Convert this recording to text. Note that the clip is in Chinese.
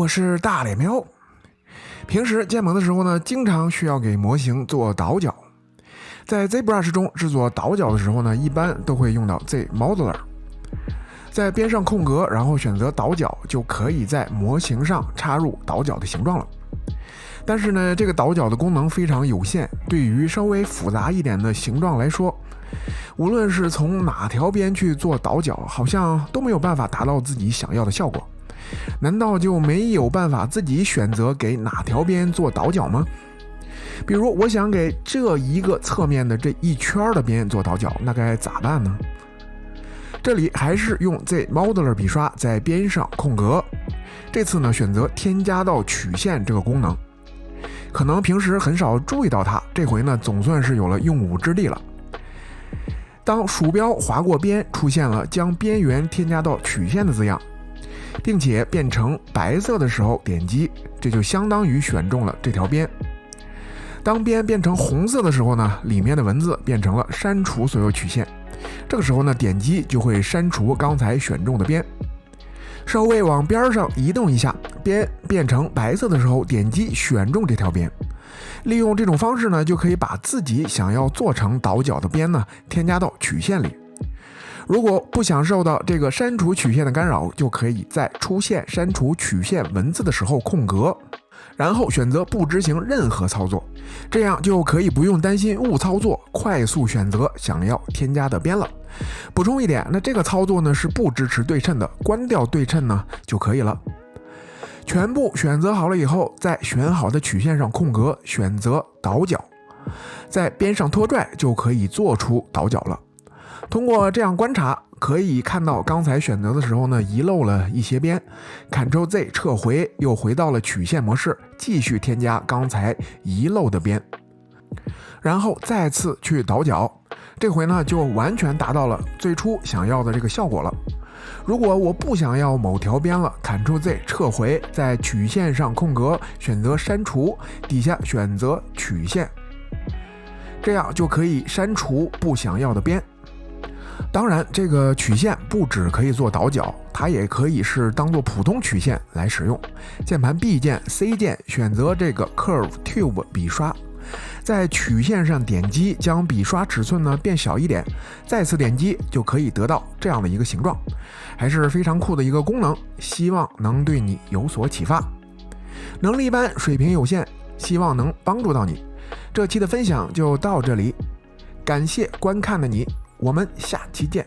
是大脸喵。平时建模的时候呢，经常需要给模型做倒角。在 ZBrush 中制作倒角的时候呢，一般都会用到 ZModeler。在边上空格，然后选择倒角，就可以在模型上插入倒角的形状了。但是呢，这个倒角的功能非常有限，对于稍微复杂一点的形状来说，无论是从哪条边去做倒角，好像都没有办法达到自己想要的效果。难道就没有办法自己选择给哪条边做倒角吗？比如我想给这一个侧面的这一圈的边做倒角，那该咋办呢？这里还是用 ZModeler 笔刷在边上空格，这次呢选择添加到曲线这个功能。可能平时很少注意到它，这回呢总算是有了用武之地了。当鼠标划过边，出现了将边缘添加到曲线的字样，并且变成白色的时候点击，这就相当于选中了这条边。当边变成红色的时候呢，里面的文字变成了删除所有曲线，这个时候呢点击就会删除刚才选中的边。稍微往边上移动一下，边变成白色的时候点击选中这条边。利用这种方式呢，就可以把自己想要做成倒角的边呢添加到曲线里。如果不想受到这个删除曲线的干扰，就可以在出现删除曲线文字的时候空格，然后选择不执行任何操作，这样就可以不用担心误操作，快速选择想要添加的边了。补充一点，那这个操作呢是不支持对称的，关掉对称呢就可以了。全部选择好了以后，在选好的曲线上空格，选择倒角，在边上拖拽就可以做出倒角了。通过这样观察，可以看到刚才选择的时候呢遗漏了一些边， Ctrl+Z 撤回，又回到了曲线模式，继续添加刚才遗漏的边，然后再次去倒角，这回呢就完全达到了最初想要的这个效果了。如果我不想要某条边了， Ctrl+Z 撤回，在曲线上空格，选择删除，底下选择曲线，这样就可以删除不想要的边。当然，这个曲线不只可以做倒角，它也可以是当做普通曲线来使用。键盘 B 键 C 键选择这个 Curve Tube 笔刷，在曲线上点击，将笔刷尺寸呢变小一点，再次点击就可以得到这样的一个形状，还是非常酷的一个功能，希望能对你有所启发。能力一般，水平有限，希望能帮助到你。这期的分享就到这里，感谢观看的你，我们下期见。